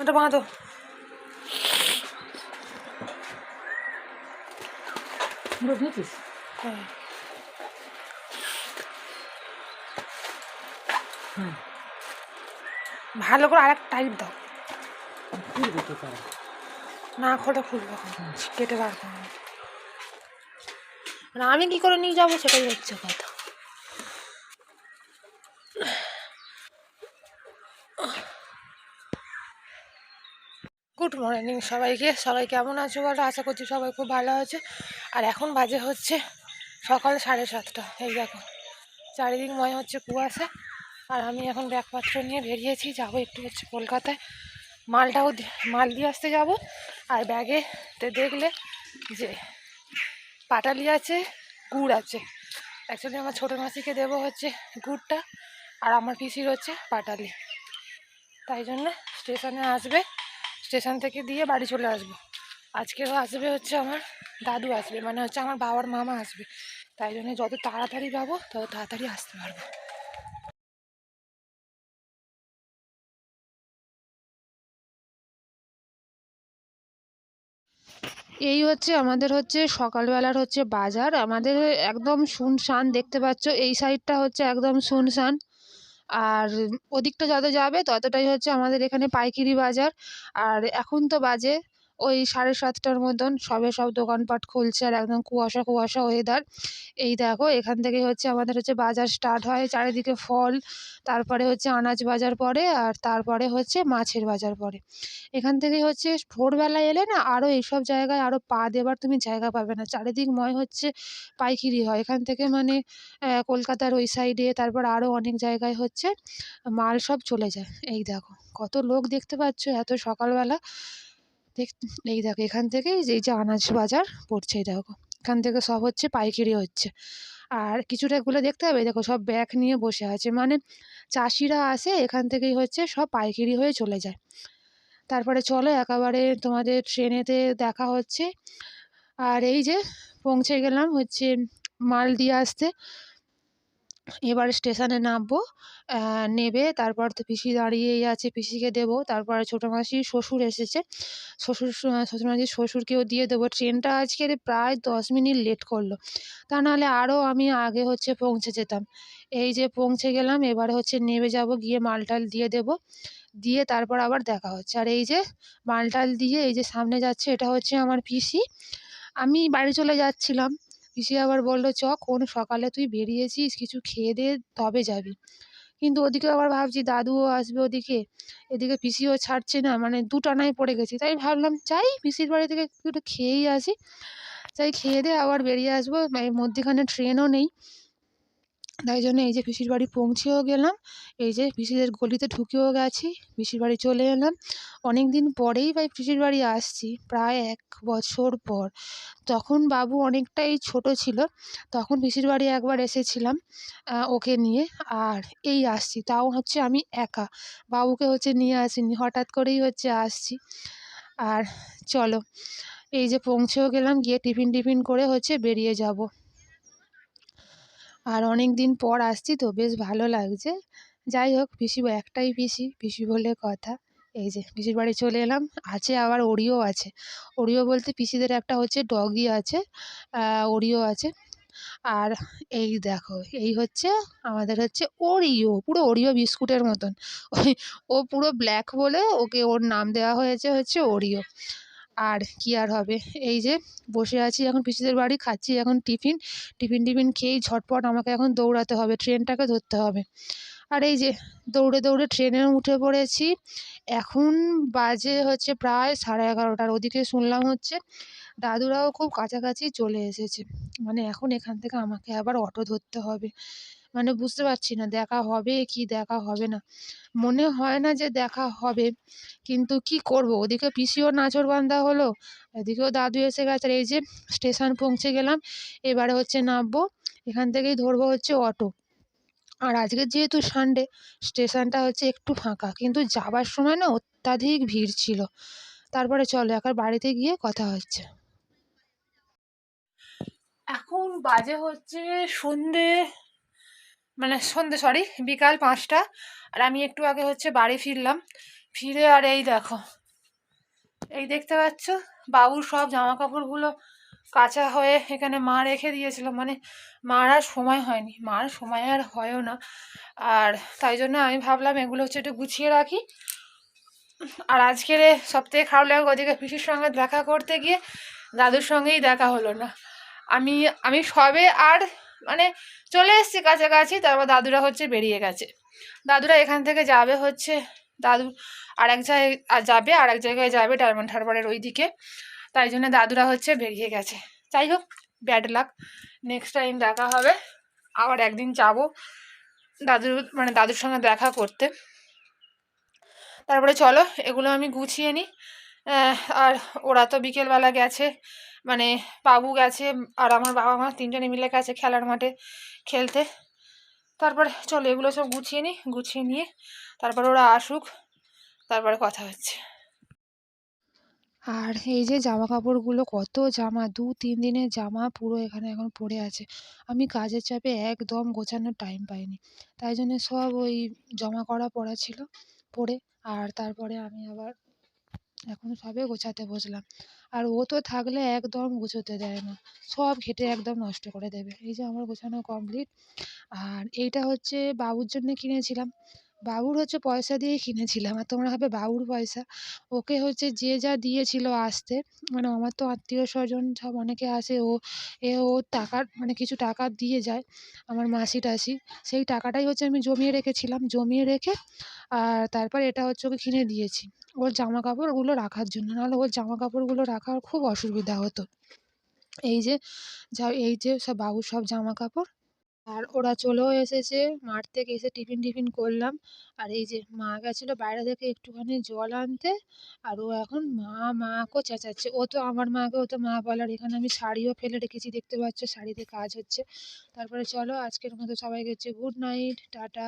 ওটা বাঁধো। ভালো করে আরেক টাইট দাও। না খোটা খুলবে কেটে বার করবো। মানে আমি কি করে নিয়ে যাবো সেটাই হচ্ছে কথা। গুড মর্নিং সবাইকে। সবাই কেমন আছো বলো? আশা করছি সবাই খুব ভালো আছে। আর এখন বাজে হচ্ছে সকাল 7:30। এই দেখো চারিদিক মনে হচ্ছে কুয়াশা। আর আমি এখন ব্যাগপত্র নিয়ে বেরিয়েছি, যাবো একটু হচ্ছে কলকাতায়। মাল দিয়ে আসতে যাব। আর ব্যাগেতে দেখলে যে পাটালি আছে, গুড় আছে। অ্যাকচুয়ালি আমার ছোটো মাসিকে দেবো হচ্ছে গুড়টা, আর আমার পিসির হচ্ছে পাটালি। তাই জন্য স্টেশনে আসবে, স্টেশন থেকে দিয়ে বাড়ি চলে আসবো। আজকেও আসবে হচ্ছে আমার দাদু আসবে, মানে হচ্ছে আমার বাবার মামা আসবে। তাই জন্য যত তাড়াতাড়ি যাবো তত তাড়াতাড়ি আসতে পারবো। এই হচ্ছে আমাদের হচ্ছে সকালবেলার হচ্ছে বাজার। আমাদের একদম শুনশান, দেখতে পাচ্ছ এই সাইডটা হচ্ছে একদম শুনশান। আর ওদিকটা যত যাবে ততটাই হচ্ছে আমাদের এখানে পাইকারি বাজার। আর এখন তো বাজে ওই 7:30টার মতন, সব দোকানপাট খুলছে আর একদম কুয়াশা কুয়াশা ওয়েদার। এই দেখো এখান থেকে হচ্ছে আমাদের হচ্ছে বাজার স্টার্ট হয়, চারিদিকে ফল, তারপরে হচ্ছে আনাজ বাজার পড়ে, আর তারপরে হচ্ছে মাছের বাজার পড়ে। এখান থেকেই হচ্ছে ভোরবেলায় এলে না আরও এইসব জায়গায় আরও পা দেবার তুমি জায়গা পাবে না, চারিদিকময় হচ্ছে পাইকারি হয় এখান থেকে। মানে কলকাতার ওই সাইডে, তারপর আরও অনেক জায়গায় হচ্ছে মাল সব চলে যায়। এই দেখো কত লোক দেখতে পাচ্ছ এত সকালবেলা। দেখ, এই দেখো এখান থেকেই এই যে আনাজ বাজার পড়ছে, এই দেখো এখান থেকে সব হচ্ছে পাইকারি হচ্ছে। আর কিছুটা এগুলো দেখতে হবে, দেখো সব ব্যাগ নিয়ে বসে আছে, মানে চাষিরা আসে এখান থেকেই হচ্ছে সব পাইকারি হয়ে চলে যায়। তারপরে চলো একেবারে তোমাদের ট্রেনেতে দেখা হচ্ছে। আর এই যে পৌঁছে গেলাম হচ্ছে মাল দিয়ে আসতে। এবার স্টেশনে নামবো, নেবে তারপর তো পিসি দাঁড়িয়েই আছে, পিসিকে দেবো। তারপরে ছোটো মাসির শ্বশুর এসেছে, শ্বশুরমাসির শ্বশুরকেও দিয়ে দেবো। ট্রেনটা আজকের প্রায় 10 মিনিট লেট করলো, তা নাহলে আরও আমি আগে হচ্ছে পৌঁছে যেতাম। এই যে পৌঁছে গেলাম, এবারে হচ্ছে নেমে যাব, গিয়ে মালটাল দিয়ে দেবো, দিয়ে তারপর আবার দেখা হচ্ছে। আর এই যে মালটাল দিয়ে এই যে সামনে যাচ্ছে, এটা হচ্ছে আমার পিসি। আমি বাড়ি চলে যাচ্ছিলাম, পিসি আবার বললো চ, কোন সকালে তুই বেরিয়েছিস, কিছু খেয়ে দে তবে যাবি। কিন্তু ওদিকে আবার ভাবছি দাদুও আসবে ওদিকে, এদিকে পিসিও ছাড়ছে না, মানে দুটানায় পড়ে গেছি। তাই ভাবলাম যাই পিসির বাড়ি থেকে একটু খেয়েই আসি, তাই খেয়ে দিয়ে আবার বেরিয়ে আসবো। এই মধ্যেখানে ট্রেনও নেই, তাই জন্য এই যে পিসির বাড়ি পৌঁছেও গেলাম, এই যে পিসিদের গলিতে ঢুকেও গেছি, পিসির বাড়ি চলে এলাম। অনেক দিন পরেই ভাই পিসির বাড়ি আসছি, প্রায় 1 বছর পর। তখন বাবু অনেকটাই ছোট ছিল, তখন পিসির বাড়ি একবার এসেছিলাম ওকে নিয়ে। আর এই আসছি, তাও হচ্ছে আমি একা, বাবুকে হচ্ছে নিয়ে আসিনি, হঠাৎ করেই হচ্ছে আসছি। আর চলো এই যে পৌঁছেও গেলাম, গিয়ে টিফিন করে হচ্ছে বেরিয়ে যাব। আর অনেক দিন পর আসছি তো বেশ ভালো লাগছে। যাই হোক, পিসি একটাই পিসি, পিসি বলে কথা। এই যে পিসির বাড়ি চলে এলাম, আছে আবার ওরিও আছে। ওরিও বলতে পিসিদের একটা হচ্ছে ডগি আছে, ওরিও আছে। আর এই দেখো এই হচ্ছে আমাদের হচ্ছে ওরিও, পুরো ওরিও বিস্কুটের মতন। ওই ও পুরো ব্ল্যাক বলে ওকে ওর নাম দেওয়া হয়েছে হচ্ছে ওরিও। আর কি আর হবে, এই যে বসে আছি এখন পিসিদের বাড়ি, খাচ্ছি এখন টিফিন খেয়েই ঝটপট আমাকে এখন দৌড়াতে হবে, ট্রেনটাকে ধরতে হবে। আর এই যে দৌড়ে দৌড়ে ট্রেনেও উঠে পড়েছি। এখন বাজে হচ্ছে প্রায় 11:30। ওদিকে শুনলাম হচ্ছে দাদুরাও খুব কাছাকাছি চলে এসেছে, মানে এখন এখান থেকে আমাকে আবার অটো ধরতে হবে। মানে বুঝতে পারছি না দেখা হবে কি দেখা হবে না, মনে হয় না যে দেখা হবে, কিন্তু কি করব, ওদিকে পিসিও নাছোড়বান্দা হলো, এদিকেও দাদু এসে গেছে। আর এই যে স্টেশন পৌঁছে গেলাম, এবারে হচ্ছে নামবো, এখান থেকেই ধরবো হচ্ছে অটো। আর আজকে যেহেতু সানডে, স্টেশনটা হচ্ছে একটু ফাঁকা, কিন্তু যাবার সময় না অত্যাধিক ভিড় ছিল। তারপরে চলো একবার বাড়িতে গিয়ে কথা হচ্ছে। এখন বাজে হচ্ছে সন্ধে মানে সন্ধ্যে, সরি বিকাল 5টা। আর আমি একটু আগে হচ্ছে বাড়ি ফিরলাম। ফিরে আর এই দেখো, এই দেখতে পাচ্ছ বাবুর সব জামা কাপড়গুলো কাঁচা হয়ে এখানে মা রেখে দিয়েছিল। মানে মার আর সময় হয়নি, মার সময় আর হয়ও না। আর তাই জন্য আমি ভাবলাম এগুলো হচ্ছে একটু গুছিয়ে রাখি। আর আজকের সবথেকে খারাপ লাগে ওদিকে পিসির সঙ্গে দেখা করতে গিয়ে দাদুর সঙ্গেই দেখা হলো না। আমি আমি সবে আর মানে চলে এসেছি কাছাকাছি, তারপর দাদুরা হচ্ছে বেরিয়ে গেছে। দাদুরা এখান থেকে যাবে হচ্ছে, দাদু আর এক জায়গায় যাবে, আর এক জায়গায় যাবে ডায়মন্ড হারবারের ওই দিকে। তাই জন্য দাদুরা হচ্ছে বেরিয়ে গেছে। যাই হোক, ব্যাড লাক, নেক্সট টাইম দেখা হবে। আবার একদিন যাব দাদুর মানে দাদুর সঙ্গে দেখা করতে। তারপরে চলো এগুলো আমি গুছিয়ে নিই। আর ওরা তো বিকেলবেলা গেছে, মানে বাবু গেছে আর আমার বাবা মা তিনজনে মিলে গেছে খেলার মাঠে খেলতে। তারপরে চলো এগুলো সব গুছিয়ে নিই, গুছিয়ে নিয়ে তারপর ওরা আসুক, তারপরে কথা হচ্ছে। আর এই যে জামা কাপড়গুলো, কত জামা, 2-3 দিনের জামা পুরো এখানে এখন পড়ে আছে। আমি কাজের চাপে একদম গোছানোর টাইম পাইনি, তাই জন্য সব ওই জমা করা পড়া ছিল পড়ে। আর তারপরে আমি আবার এখন সবে গোছাতে বসলাম। আর ও তো থাকলে একদম গুছোতে দেয় না, সব ঘেঁটে একদম নষ্ট করে দেবে। এই যে আমার গোছানো কমপ্লিট। আর এইটা হচ্ছে বাবুর জন্য কিনেছিলাম, বাবুর হচ্ছে পয়সা দিয়েই কিনেছিলাম। আর তোমরা ভাবে বাবুর পয়সা, ওকে হচ্ছে যে যা দিয়েছিল আসতে, মানে আমার তো আত্মীয় স্বজন সব অনেকে আসে, ও টাকার মানে কিছু টাকা দিয়ে যায় আমার মাসি টাসি, সেই টাকাটাই হচ্ছে আমি জমিয়ে রেখেছিলাম, জমিয়ে রেখে আর তারপর এটা হচ্ছে ওকে কিনে দিয়েছি ওর জামা কাপড়গুলো রাখার জন্য, নাহলে ওর জামা কাপড়গুলো রাখার খুব অসুবিধা হতো। এই যে এই যে সব বাবুর সব জামা কাপড়। আর ওরা চলেও এসেছে মাঠ থেকে, এসে টিফিন টিফিন করলাম। আর এই যে মা গেছিল বাইরে থেকে একটুখানি জল আনতে, আর ও এখন মা মা করে চেঁচাচ্ছে। ও তো আমার মাকে, ও তো মা বলার। এখানে আমি শাড়িও ফেলে রেখেছি, দেখতে পাচ্ছ শাড়িতে কাজ হচ্ছে। তারপরে চলো আজকের মতো সবাইকে হচ্ছে গুড নাইট, টাটা।